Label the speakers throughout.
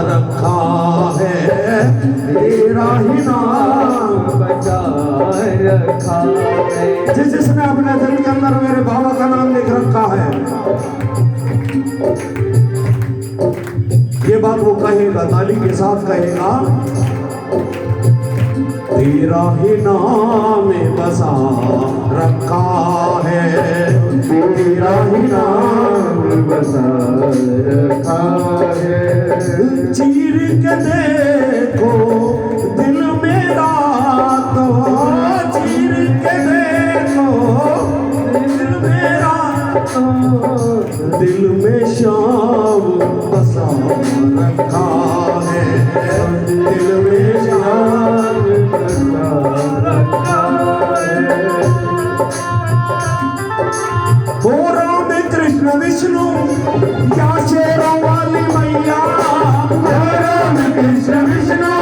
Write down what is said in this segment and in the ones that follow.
Speaker 1: रखा है, तेरा ही नाम
Speaker 2: बचा रखा है।
Speaker 1: जिसने अपने दिल के अंदर मेरे बाबा का नाम लिख रखा है, ये बात वो कहेगा, ताली के साथ कहेगा, तेरा ही नाम बसा रखा है, तेरा ही नाम
Speaker 2: बसा रखा है।
Speaker 1: चीर के देखो दिल मेरा तो, चीर के देखो दिल मेरा तो, दिल में शाम बसा रखा है, दिल में शाम बसा रखा है। हो राम कृष्ण विष्णु या शेरों वाली मैया,
Speaker 2: हो राम कृष्ण विष्णु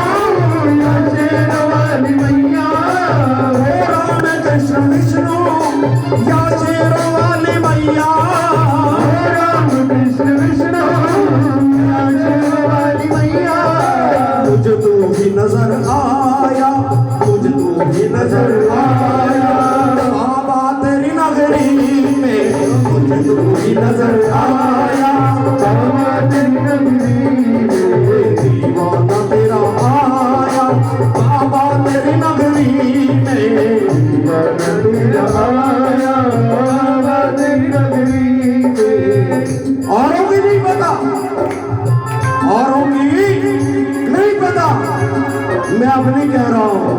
Speaker 2: या शेरों वाली मैया,
Speaker 1: हो राम कृष्ण विष्णु या शेरों वाली मैया,
Speaker 2: हो राम कृष्ण विष्णु या शेरों वाली मैया।
Speaker 1: मुझ तू ही नजर आया, मुझ तू ही नजर आया, बाबा तेरी नगरी में मुझ तू ही नजर आया,
Speaker 2: बाबा तेरी नगरी में
Speaker 1: दीवाना तेरा आया, बाबा तेरी नगरी में
Speaker 2: दीवाना तेरा आया, बाबा तेरी नगरी में।
Speaker 1: औरों की नहीं पता, औरों की नहीं पता, मैं अपनी कह रहा हूं।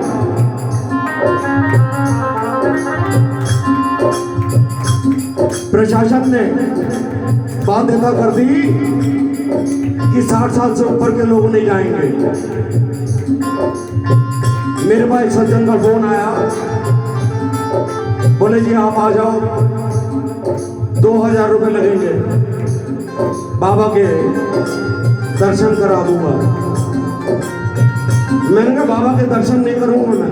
Speaker 1: प्रशासन ने बाध्यता कर दी कि 60 साल से ऊपर के लोग नहीं जाएंगे। मेरे पास एक सज्जन का फोन आया, बोले जी आप आ जाओ, 2000 रुपये लगेंगे, बाबा के दर्शन करा दूंगा। मैंने कहा बाबा के दर्शन नहीं करूंगा,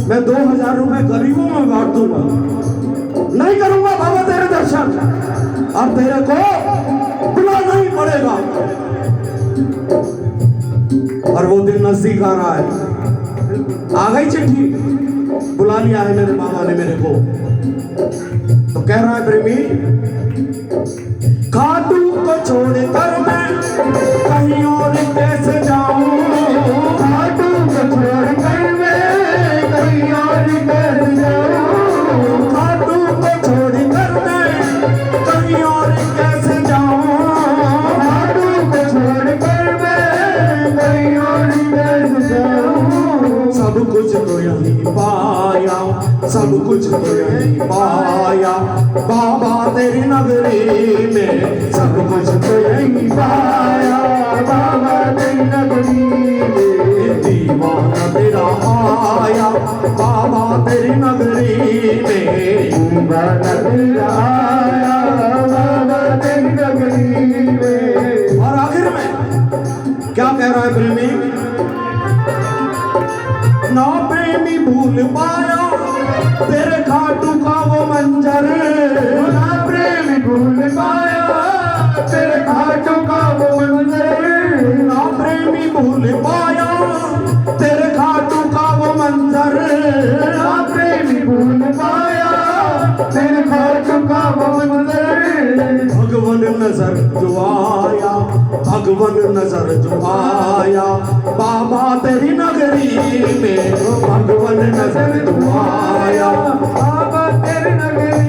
Speaker 1: मैं 2000 रुपये गरीबों में बांट दूंगा, नहीं करूंगा बाबा तेरे दर्शन, अब तेरे को बुलाना ही पड़ेगा। और वो दिन नजदीक आ रहा है, आ गई चिट्ठी, बुला लिया है मेरे बाबा ने मेरे को। तो कह रहा है प्रेमी, खाटू को छोड़कर मैं कहीं और कैसे जाऊं,
Speaker 2: खाटू को छोड़कर मैं कहीं और कैसे जाऊं,
Speaker 1: खाटू को छोड़कर मैं कहीं और कैसे जाऊं,
Speaker 2: खाटू को छोड़कर मैं कहीं और कैसे जाऊं।
Speaker 1: सब कुछ तो यहीं पाया, सब कुछ तो यहीं पाया, बाबा तेरी नगरी में सब कुछ तो यहीं पाया,
Speaker 2: बाबा तेरी नगरी में
Speaker 1: दीवाना तेरा आया, बाबा तेरी नगरी में
Speaker 2: दीवाना तेरा आया, बाबा तेरी नगरी में।
Speaker 1: और आखिर में क्या कह रहा है प्रेमी, ना प्रेमी भूल पाया तेरे खाटू का वो मंजर,
Speaker 2: ना प्रेमी भूल पाया तेरे खाटू का वो मंजर,
Speaker 1: ना प्रेमी भूल पाया तेरे खाटू का वो मंजर,
Speaker 2: ना प्रेमी भूल पाया तेरे खाटू का वो मंजर।
Speaker 1: भगवन नजर जो आया, भगवन नजर जो आया, बाबा तेरी नगरी में भगवन नजर जो आया,
Speaker 2: बाबा तेरी नगरी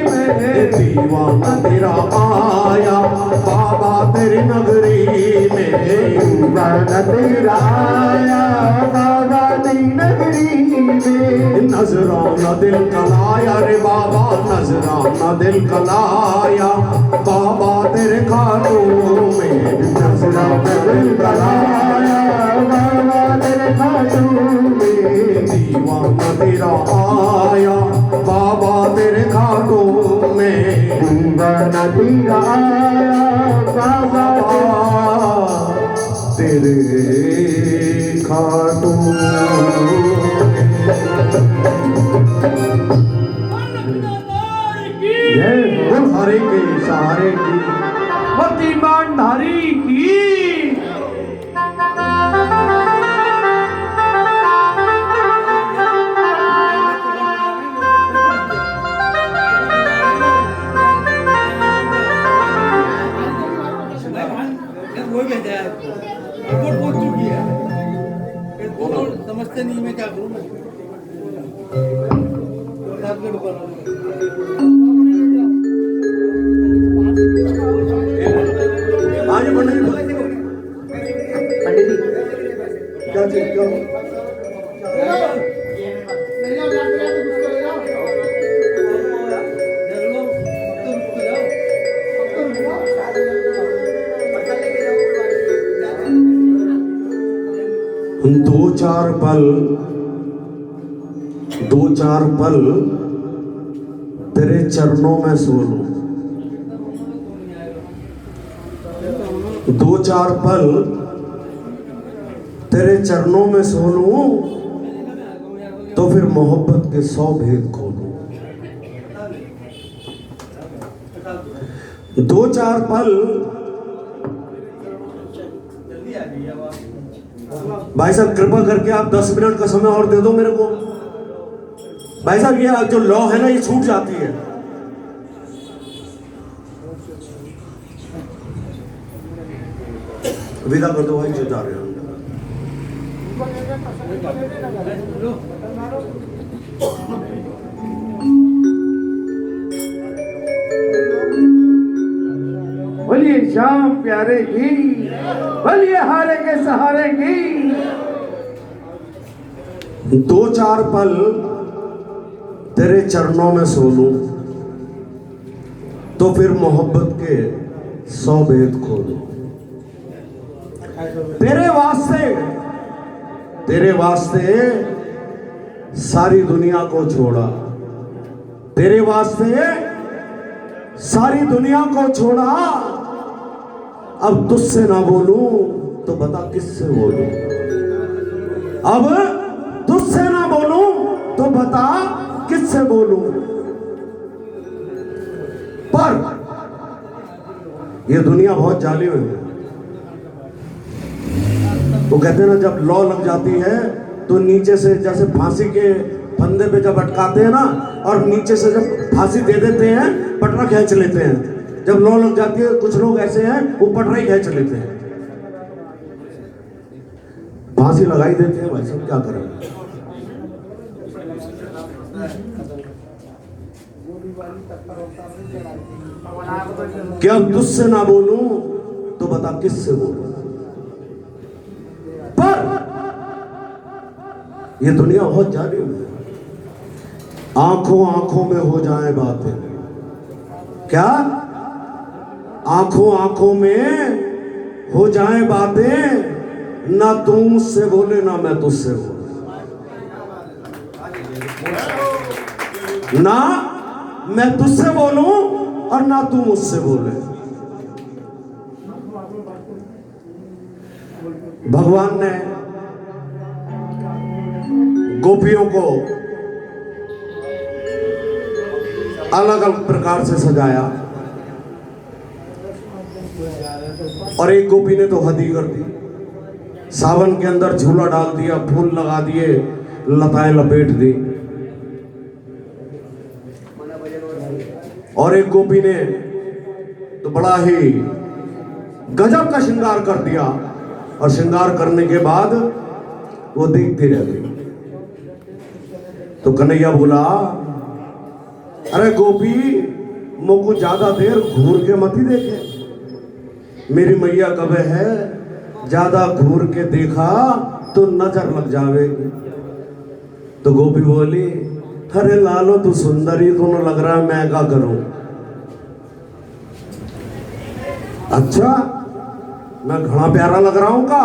Speaker 2: में
Speaker 1: दीवाना तेरा आया, बाबा तेरी नगरी में
Speaker 2: दीवाना तेरा आया, बाबा तेरी नगरी में।
Speaker 1: नजराना दिल कलाया रे बाबा, नजराना दिल कलाया, बाबा तेरे खाटू में
Speaker 2: नजराना दिल कलाया, बाबा तेरे खाटू में
Speaker 1: दीवाना तेरा आया, बाबा तेरे खाटू में
Speaker 2: दीवाना तेरा आया, बाबा
Speaker 1: तेरे खाटू
Speaker 2: हरे के सहारे की
Speaker 1: भतीमान धारी की
Speaker 3: रिपोर्ट पहुंच चुकी है। समझते नहीं मैं क्या करूं मैं। आपके ऊपर
Speaker 1: हाँ जी पंडित जी,
Speaker 2: पंडित जी
Speaker 1: क्या चीज क्या दो चार पल तेरे चरणों में सो लूं, दो चार पल तेरे चरणों में सो लूं, तो फिर मोहब्बत के 100 भेद खोलूं। दो चार पल भाई साहब कृपा करके आप 10 मिनट का समय और दे दो मेरे को। भाई साहब ये जो लॉ है ना ये छूट जाती है। विदा कर दो भाई जो जा रहे हैं।
Speaker 2: बोलिए श्याम प्यारे की, बोलिए हारे के सहारे की।
Speaker 1: दो चार पल तेरे चरणों में सो लूं, तो फिर मोहब्बत के 100 भेद खोलूं। तेरे वास्ते सारी दुनिया को छोड़ा, तेरे वास्ते सारी दुनिया को छोड़ा। अब तुझसे ना बोलूं तो बता किससे बोलूं। अब तुझसे ना बोलूं तो बता किससे बोलूं। पर ये दुनिया बहुत जालिम है। वो कहते हैं ना जब लौ लग जाती है तो नीचे से जैसे फांसी के फंदे पे जब अटकाते हैं ना, और नीचे से जब फांसी दे देते हैं पटरा खींच लेते हैं। जब लौ लग जाती है कुछ लोग ऐसे हैं वो पटरा ही खींच लेते हैं, फांसी लगाई देते हैं। भाई सब क्या करें। क्या अब तुझसे ना बोलूं तो बता किससे बोलूं। पर ये दुनिया बहुत जालिम है। आंखों आंखों में हो जाए बातें, क्या आंखों आंखों में हो जाए बातें, ना तू मुझसे बोले ना मैं तुझसे बोले, ना मैं तुझसे बोलूं और ना तू मुझसे बोले। भगवान ने गोपियों को अलग अलग प्रकार से सजाया, और एक गोपी ने तो हद ही कर दी। सावन के अंदर झूला डाल दिया, फूल लगा दिए, लताएं लपेट दी। और एक गोपी ने तो बड़ा ही गजब का श्रृंगार कर दिया, और श्रृंगार करने के बाद वो देखती रह गई। तो कन्हैया बोला, अरे गोपी मोको ज्यादा देर घूर के मत ही देखे, मेरी मैया कब है ज्यादा घूर के देखा तो नजर लग जावेगी। तो गोपी बोली, अरे लालो तू सुंदरी तो न लग रहा है, मैं क्या करूं। अच्छा मैं घना प्यारा लग रहा हूं का।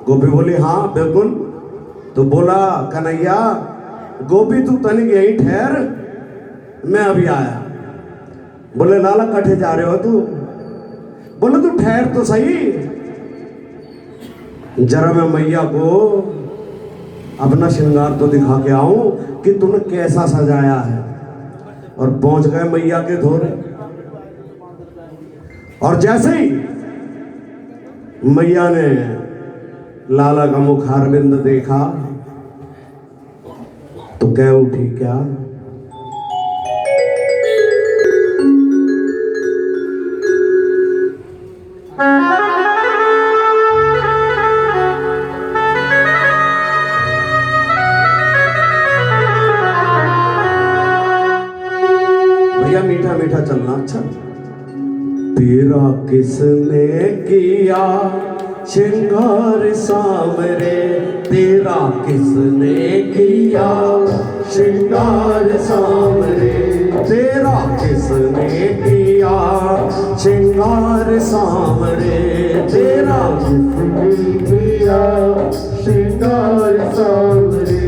Speaker 1: गोपी बोली हाँ बिल्कुल। तो बोला कन्हैया, गोपी तू तनिक यहीं ठहर, मैं अभी आया। बोले लाला कठे जा रहे हो तू। बोले तू ठहर तो सही, जरा मैं मैया को अपना श्रृंगार तो दिखा के आऊं कि तूने कैसा सजाया है। और पहुंच गए मैया के धोरे, और जैसे ही मैया ने लाला का मुखारविंद देखा तो कह उठी, क्या किसने किया श्रृंगार सामरे, तेरा किसने किया श्रृंगार सामरे, तेरा किसने किया श्रृंगार सामरे, तेरा
Speaker 2: किसने किया श्रृंगार सामरे।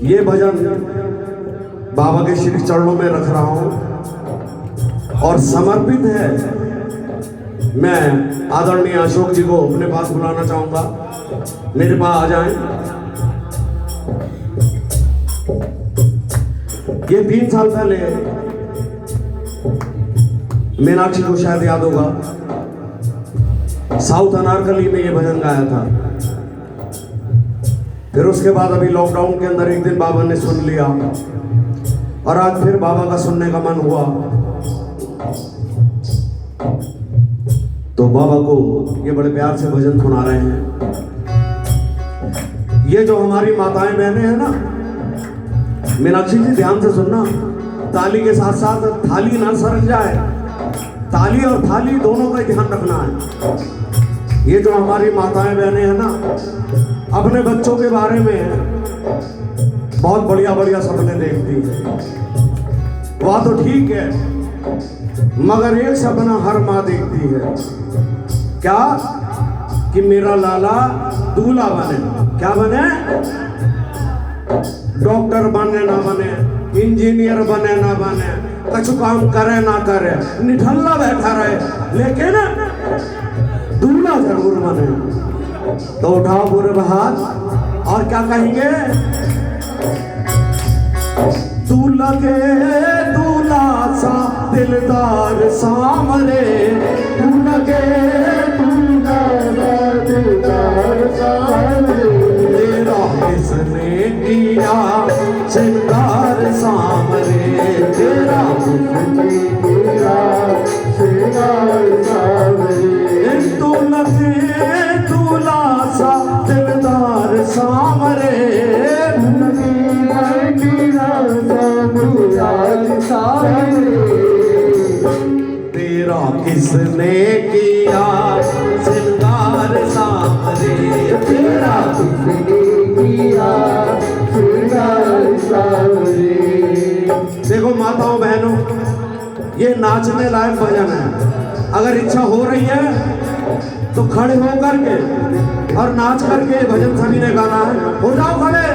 Speaker 1: ये भजन बाबा के श्री चरणों में रख रहा हूं और समर्पित है। मैं आदरणीय अशोक जी को अपने पास बुलाना चाहूंगा, मेरे पास आ जाएं। ये 3 साल पहले मीनाक्षी को शायद याद होगा, साउथ अनारकली में ये भजन गाया था। फिर उसके बाद अभी लॉकडाउन के अंदर एक दिन बाबा ने सुन लिया और आज फिर बाबा का सुनने का मन हुआ, तो बाबा को ये बड़े प्यार से भजन सुना रहे हैं। ये जो हमारी माताएं बहनें हैं ना, मीनाक्षी जी ध्यान से सुनना, ताली के साथ साथ थाली ना सरक जाए, ताली और थाली दोनों का ध्यान रखना है। ये जो हमारी माताएं बहनें हैं ना, अपने बच्चों के बारे में बहुत बढ़िया बढ़िया सपने देखती है, वह तो ठीक है, मगर एक सपना हर माँ देखती है, क्या कि मेरा लाला दूल्हा बने। क्या बने? डॉक्टर बने ना बने, इंजीनियर बने ना बने, कुछ काम करे ना करे, निठल्ला बैठा रहे, लेकिन दूल्हा जरूर बने। तो उठाओ पूरे हाथ और क्या कहेंगे? तू लगे दूल्हा सा दिलदार सामरे,
Speaker 2: तू लगे दूल्हा सा दिलदार सामरे,
Speaker 1: तेरा किसने किया श्रृंगार सामरे, तेरा
Speaker 2: किसने किया श्रृंगार सामरे।
Speaker 1: तू लगे दूल्हा सा दिलदार सामरे, तेरा किसने किया श्रृंगार सामरे, तेरा
Speaker 2: किसने किया श्रृंगार सामरे।
Speaker 1: देखो माताओं बहनों, ये नाचने लायक भजन है। अगर इच्छा हो रही है तो खड़े हो करके और नाच करके भजन सभी ने गाना है। हो जाओ खड़े।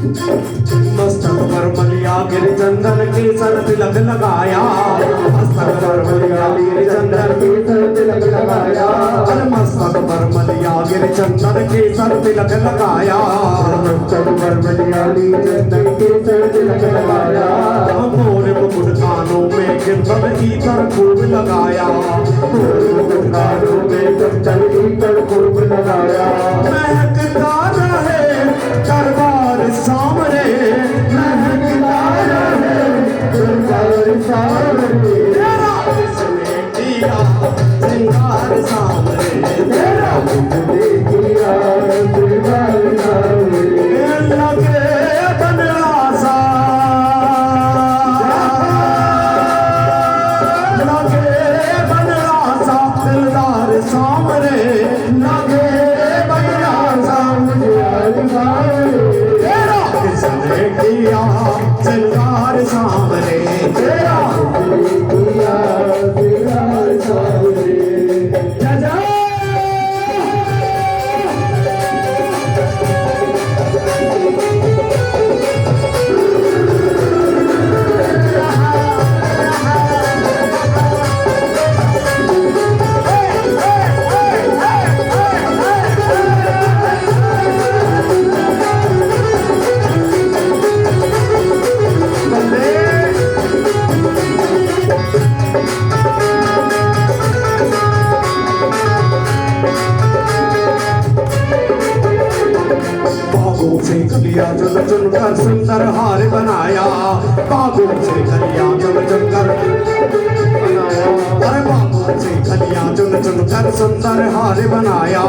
Speaker 1: मस्तक पर मलिया गिर चंदन के सर तिलक लगाया मस्तक पर मलिया गिर चंदन के सर तिलक लगाया अरे मस्तक पर मलिया गिर चंदन के सर तिलक लगाया
Speaker 2: मस्तक पर मलिया गिर चंदन के सर तिलक लगाया
Speaker 1: मोर मुकुट कानों में कीर्तन इतर खूब लगाया
Speaker 2: मुकुट कानों में कीर्तन इतर खूब लगाया
Speaker 1: महकता रहे दरबार सामने
Speaker 2: महकता रहे दरबार सामने
Speaker 1: तेरा इसने किया श्रृंगार सामने
Speaker 2: तेरा मुझे किया दरबार सामने
Speaker 1: लगे बनरासा लगे बनरासा दिलदार सामने लगे बनरासा
Speaker 2: मुझे आज सामने
Speaker 1: तेरा किसने किया श्रृंगार सामने तेरा
Speaker 2: मुझे किया दरबार सामने
Speaker 1: जजा बागों से कलिया चुन चुन कर सुंदर हार बनाया बागों से कलिया चुन चुन कर अरे बागों से कलिया चुन चुन कर सुंदर हार बनाया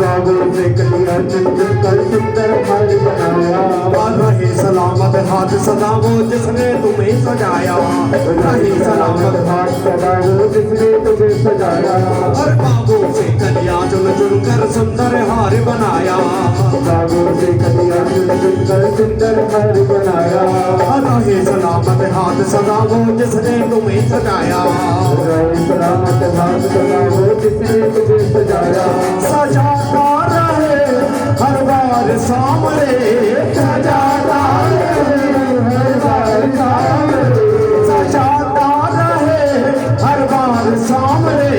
Speaker 2: बागों से कलिया चुन चुन कर सुंदर हार बनाया
Speaker 1: और रहे सलामत हाथ सदा वो जिसने तुम्हें सजाया रहे सलामत
Speaker 2: हाथ सदा वो जिसने तुम्हें सजाया
Speaker 1: और बागों से कलिया चुन चुन कर सुंदर हार बनाया
Speaker 2: बागों से कलिया चुन चुन कर सुंदर हार बनाया
Speaker 1: रहे सलामत हाथ सदा वो जिसने तुम्हें सजाया
Speaker 2: रहे सलामत हाथ सदा वो जिसने तुम्हें सजाया
Speaker 1: सजाता रहे हर बार सामने सजाता रहे
Speaker 2: हर बार सामने
Speaker 1: सजाता रहे हर बार सामने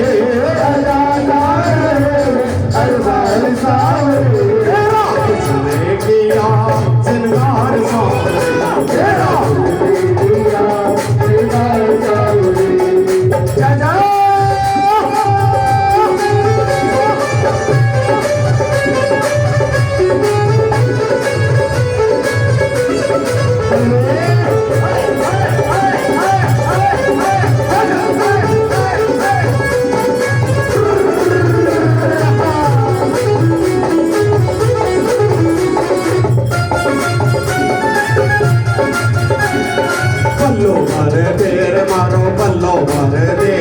Speaker 2: सजाता रहे हर बार सामने
Speaker 1: तेरा किसने किया श्रृंगार सामने तेरा
Speaker 2: किया दरबार सामने
Speaker 1: जजा पल्लो भर देर मारो पल्लो भर दे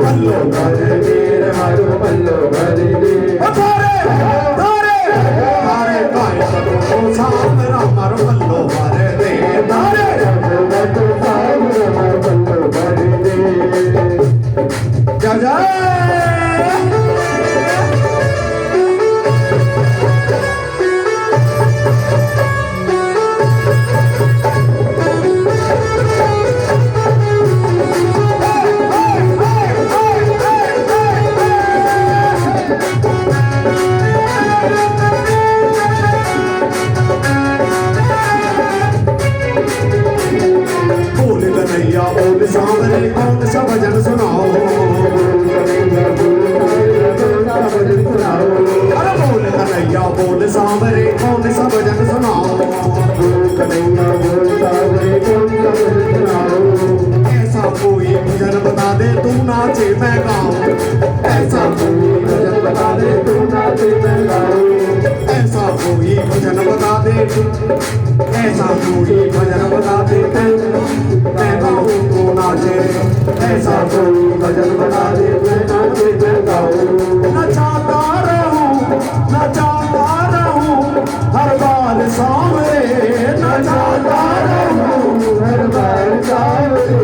Speaker 1: पल्लो भर देर मारो
Speaker 2: पल्लो भर दे
Speaker 1: थारे थारे थारे भाई को साम राम मारो पल्लो भर दे थारे
Speaker 2: तो सामने पल्लो भर दे
Speaker 1: जजा बोल कन्हैया बोल सामने कौन सा भजन सुनाओ अरे बोल कन्हैया बोल सामने कौन सा भजन सुनाओ ऐसा कोई भजन बता दे तू नाचे मैं गाऊं ऐसा कोई भजन बता दे तू नाचे मैं गाऊं ऐसा कोई भजन बता दे तू ऐसा कोई भजन बता दे
Speaker 2: भजन बना दे मैं नाचे मैं गाऊं
Speaker 1: नचाता रहूं हर बार सांवरे नचाता रहूं
Speaker 2: हर बार सावरे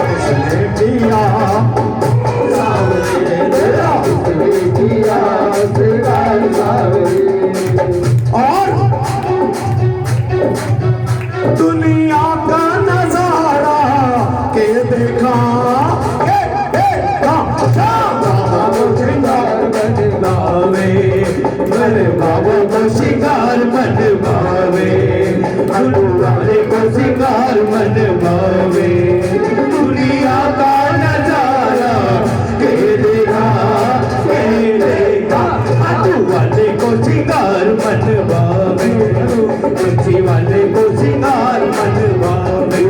Speaker 1: किसने किया सांवरे तेरा
Speaker 2: किया श्रृंगार सावरे
Speaker 1: और दुनिया का नजारा के देखा
Speaker 2: श्रृंगार बनवावे मेरे बाबा को श्रृंगार बनवावे वाले को श्रृंगार बनवावे दुनिया का नजारा के देखा वाले को श्रृंगार बनवावे तुलसी वाले को श्रृंगार बनवावे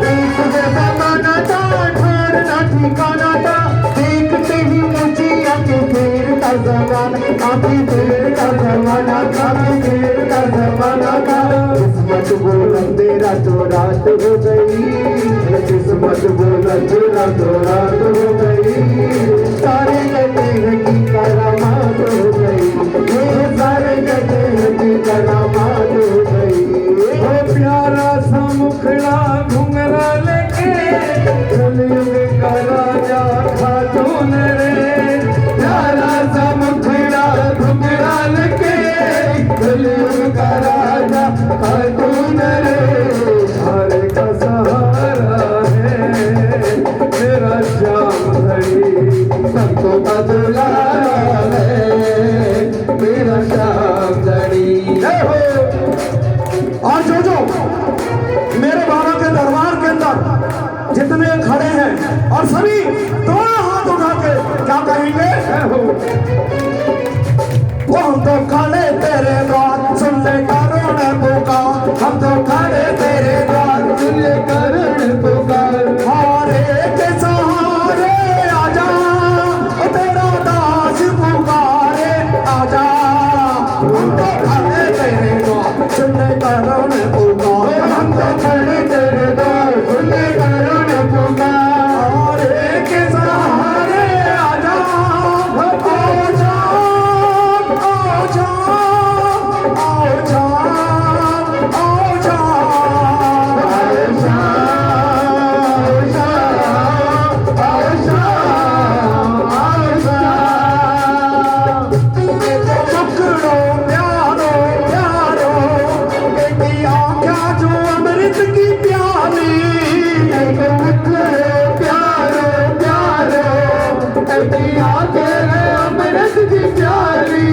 Speaker 2: एक जमाना था ठहरना ठिकाना था देखते ही मुझे आके फेरता जमाना आके फेरता जमाना आके फेरता जमाना था किस्मत बोलते रातों रात हो गई किस्मत बोलते रातों रात हो गई सारे कहते हैं कि करामात हो गई ये सारे कहते हैं कि करामात हो गई वो प्यारा सा मुखड़ा घुंघरा लेके कलयुग का राजा खातून रे प्यारा सा मुखड़ा घुंघरा लेके कलयुग का राजा खातून रे हारे का सहारा है मेरा श्याम हरी सबको बदलाया है मेरा श्याम हरी
Speaker 1: और जो मेरे बाबा के दरबार के अंदर जितने खड़े हैं और सभी दोनों हाथ उठा के क्या कहेंगे वो हम तो खड़े तेरे द्वार सुन ले करुण पुकार हम तो खड़े तेरे द्वार
Speaker 2: सुन ले करुण पुकार
Speaker 1: हारे के सहारे आजा तेरा दास पुकारे आजा हम तो खड़े तेरे द्वार सुन ले करुण पुकार
Speaker 2: हम तो खड़े तेरे द्वार सुन ले करुण पुकार
Speaker 1: हारे के सहारे आजा
Speaker 2: अमृत की प्याली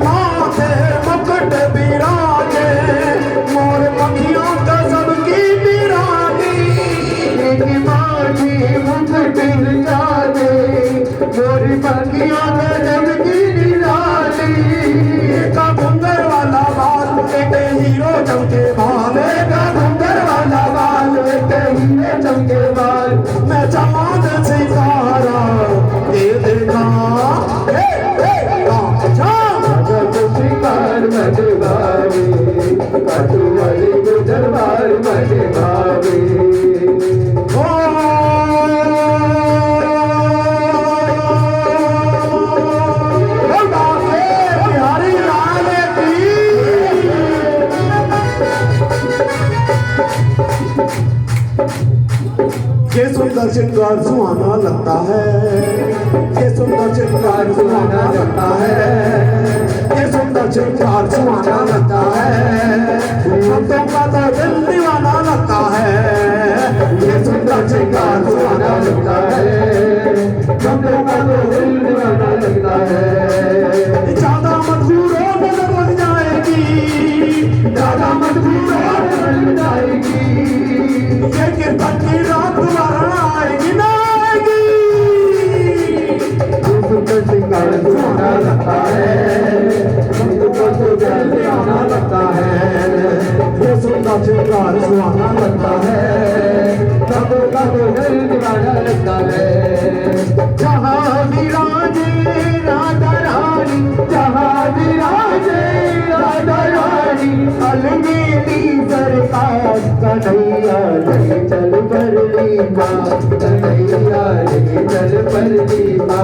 Speaker 1: माथे मुकुट बिराजे मोर पखियों का सबकी बिराजी
Speaker 2: माटी मुकुट जाने मोरी पखियों का सबकी निराली
Speaker 1: का घुंगर वाला बाल एक हीरो चमके बाल
Speaker 2: का घुंघर वाला बाल हीरे चमके बाल
Speaker 1: मैं चांद सितारा ये देखा
Speaker 2: जब श्रृंगार मजे भावे काटू वाले को दरबार मजे भावे
Speaker 1: बिहारी लाल की ये सुंदर श्रृंगार सुहाना लगता है ये सुंदर श्रृंगार सुहाना लगता है ये सुंदर श्रृंगार सुहाना लगता है भक्तों का तो दिल दीवाना लगता है ये सुंदर श्रृंगार सुहाना लगता है
Speaker 2: भक्तों का तो दिल दीवाना लगता है
Speaker 1: ज्यादा मधुरों नजर लग जाएगी
Speaker 2: ज्यादा मजबूर बन जाएगी
Speaker 1: ये कीर्तन की रात दोबारा आएगी ना आएगी
Speaker 2: सुंदर श्रृंगार सुहाना लगता है भक्तों का तो दिल दीवाना लगता है
Speaker 1: ये सुंदर श्रृंगार सुहाना लगता है
Speaker 2: भक्तों का तो दिल दीवाना लगता है जहाँ विराजे राधा रानी जहाँ विराजे राधा रानी अलमेली सरकार कन्हैया ले चल दीपा कन्हैया रे दर पर दीपा